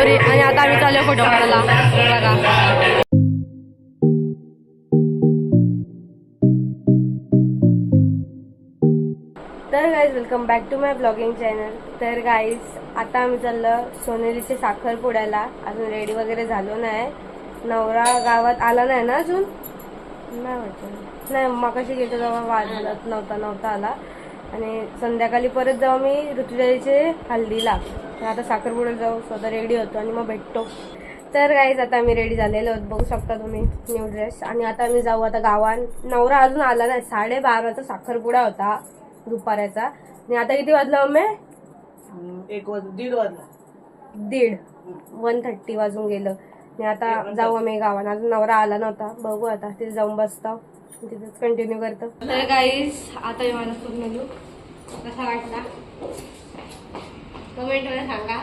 नवरी आणि आता आम्ही चालू फोटो काढायला बघा. तर guys welcome back to my blogging channel. तर गाईज आता आम्ही चाललो सोनेरीचे साखरपुड्याला. अजून रेडी वगैरे झालो नाही. नवरा गावात आला नाही ना अजून, नाही वाटत. नाही मगाशी गेलो तेव्हा वाजत नव्हता आला. आणि संध्याकाळी परत जाऊ मी ऋतुजाईचे हल्दीला. आता साखरपुड्याला जाऊ, स्वतः रेडी होतो आणि मग भेटतो. तर गाईज आता आम्ही रेडी झालेलो आहोत, बघू शकता तुम्ही न्यू ड्रेस. आणि आता आम्ही जाऊ आता गावात. नवरा अजून आला नाही. 12:30 साखरपुडा होता दुपाराचा. आणि आता किती वाजला मम्मी? 1:30 वाजला. 1:30 वाजून गेलं. आणि आता जाऊ आम्ही गावात. अजून नवरा आला नव्हता. बघू आता तिथे जाऊन बसतो, तिथेच कंटिन्यू करतो. तर गाईज आता मी मला पूर्ण लुक कसा वाटला कमेंट मध्ये सांगा.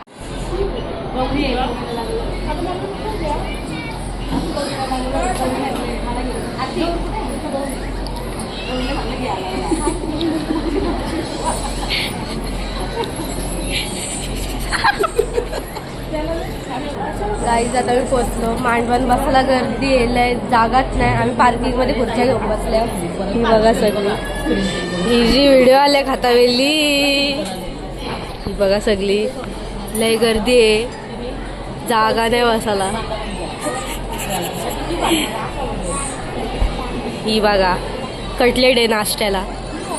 गाईज आता मी पोचलो. मांडवण बसायला गर्दी येईल, जागाच नाही. आम्ही पार्किंग मध्ये खुर्च्या घेऊन बसल्या. ही बघा सगळी, ही जी व्हिडिओ आले खातावेली, ही बघा सगळी. लय गर्दी आहे, जागा नाही बसायला. ही बघा कटलेट आहे नाश्त्याला.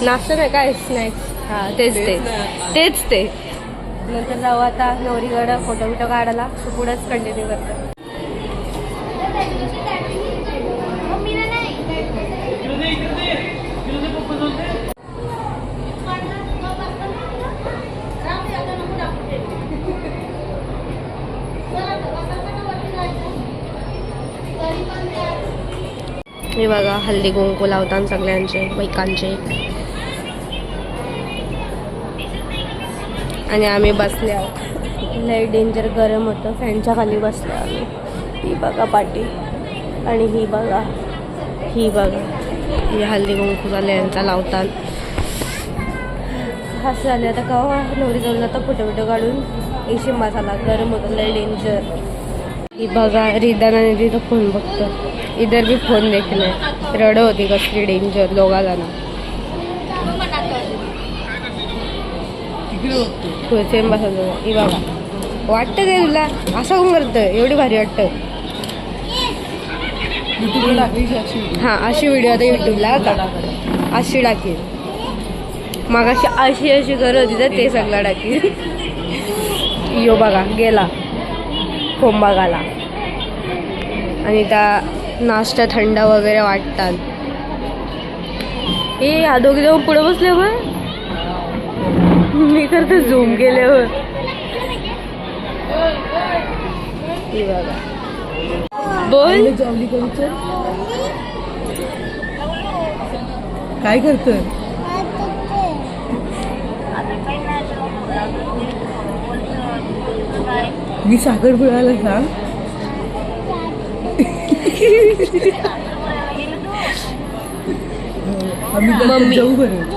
नाश्ता नाही काय स्नॅक्स. हा तेच ते. नंतर जाऊ आता नवरीकडं फोटो काढायला. पुढंच कंटिन्यू करतो. हे बघा हल्दी कुंकू लावतात सगळ्यांचे बायकांचे. आणि आम्ही बसले आहोत. लय डेंजर गरम होतं, फॅनच्या खाली बसले आम्ही. ही बघा पाटी आणि ही बघा ही हल्दी कुंकू यांचा लावतात. असं झाले आता केव्हा नवरी जाऊन जाता फोटो काढून. एशी मसाला गरम होतं, लय डेंजर. ही बघा रिदाना तिथं फोन बघतं. इधर भी फोन देखले रड होती कसली डेंजर दोघा जण. सेम बसत ही बघा. वाटतं काय तुला असं कोण करतं? एवढी भारी वाटतं. हां अशी व्हिडिओ आता युट्यूबला आता अशी टाकील. मग अशी करत होती तर ते सगळं टाकील. यो बघा गेला फोन बघायला. आणि त्या नाश्ता थंड वगैरे वाटतात. हे या दोघे जाऊन पुढे बसले मग मी करते झूम केल्यावर. बोल काय करतोय? मी साखरपुड्याला सांग. आम्ही जाऊ बरं.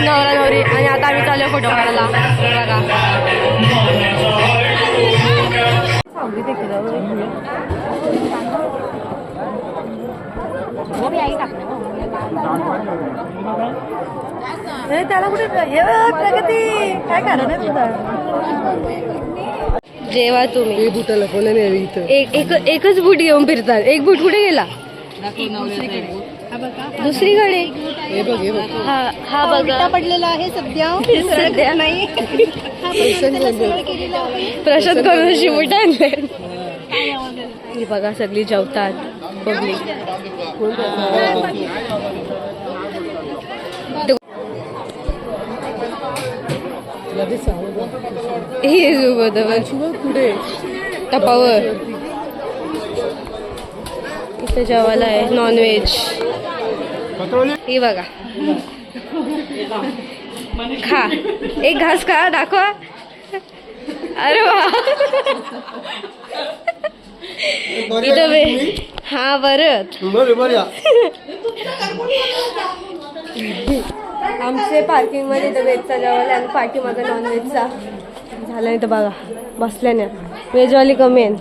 नवरा नवरी आणि आता आम्ही चालू फोटो काढायला बघा. त्याला कुठे प्रगती काय कारण आहे तुझा? जेव्हा तुम्ही बुटाला कोण नाही इथं एकच बूट घेऊन फिरतात. एक बूट कुठे गेला? दुसरीकडे. हा बघा पडलेला आहे सध्या नाही. प्रशांत करून शिवट आणले. ही बघा सगळी जेवतात पब्लिक. हे पुढे टपावर इथे जेवायला आहे नॉनव्हेज. ही बघा खा एक घास खा दाखवा. अरे वा इथं हा परत आमचे पार्किंग मध्ये इथं व्हेजचा जेवायला आणि पाठीमागे नॉनव्हेजचा झाला. इथं बघा बसल्याने व्हेजवाली कमी आहे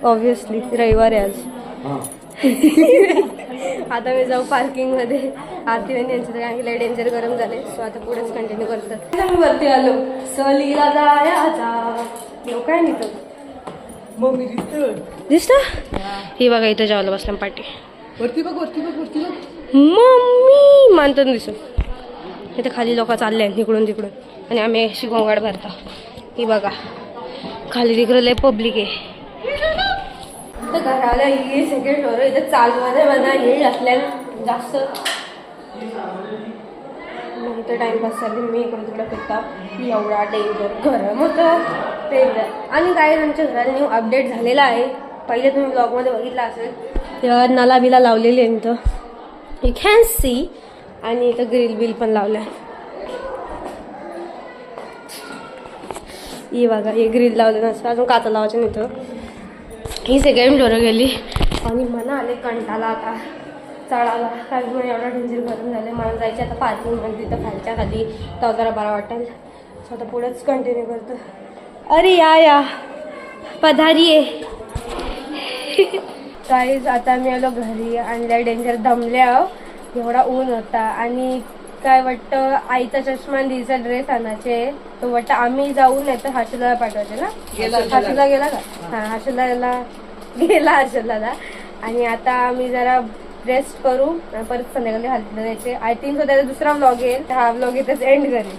ऑब्विसली रविवार आहे आज. आता मी जाऊ पार्किंग मध्ये आरती आणि यांचं कारण की लय डेंजर गरम झाले. सो आता पुढेच कंटिन्यू करतात. मी वरती आलो सलीला जायचा लोक आहे नाही दिसत. ही बघा इथं जेवायला बसल्या पाठी वरती बघ वरती बघ वरती बघ. मम्मी मानतात दिसत. इथे खाली लोक चालले आहेत इकडून तिकडून आणि आम्ही अशी गोंगाट भरता. ही बघा खाली तिकडं लय पब्लिक आहे. तर घराला ही सेकंड फ्लोर इथं चालवायला म्हणा हे असल्याने जास्त इथं टाइमपास चालली. मी इकडे तिकडे फिरता एवढा डेंजर गरम होतं डेंजर. आणि काय आमच्या घरात न्यू अपडेट झालेला आहे. पहिले तुम्ही ब्लॉगमध्ये बघितला असेल तेव्हा नला बिला लावलेली आहे इथं यू कॅन सी. आणि इथं ग्रिल बिल पण लावलं आहे. ही बघा हे ग्रिल लावलं नसतं अजून काचा लावायचं नाही. इथं ही सेकंड फ्लोर गेली आणि मला आले कंटाला आता चढाला. कारण मला एवढा डेंजर गरम झालं. मला जायचं आता पार्किंगमध्ये तिथं खालच्या खाली तर जरा बरा वाटेल. सो आता पुढेच कंटिन्यू करतो. अरे या पधारी आहे काहीच. आता मी आलो घरी आणि लय डेंजर दमले आहो. एवढा ऊन होता आणि काय वाटतं आईचा चष्मा आणि दिसा ड्रेस आणायचे. तो वाटतं आम्ही जाऊ नाही तर हर्षदाला पाठवायचे ना. हर्षदा गेला का. हा हर्षदाला गेला हर्षदाला. आणि आता आम्ही जरा रेस्ट करू परत संध्याकाळी हलत जायचे. आय थिंक त्याचा दुसरा व्लॉग येईल. हा व्लॉग इथेच एंड करेल.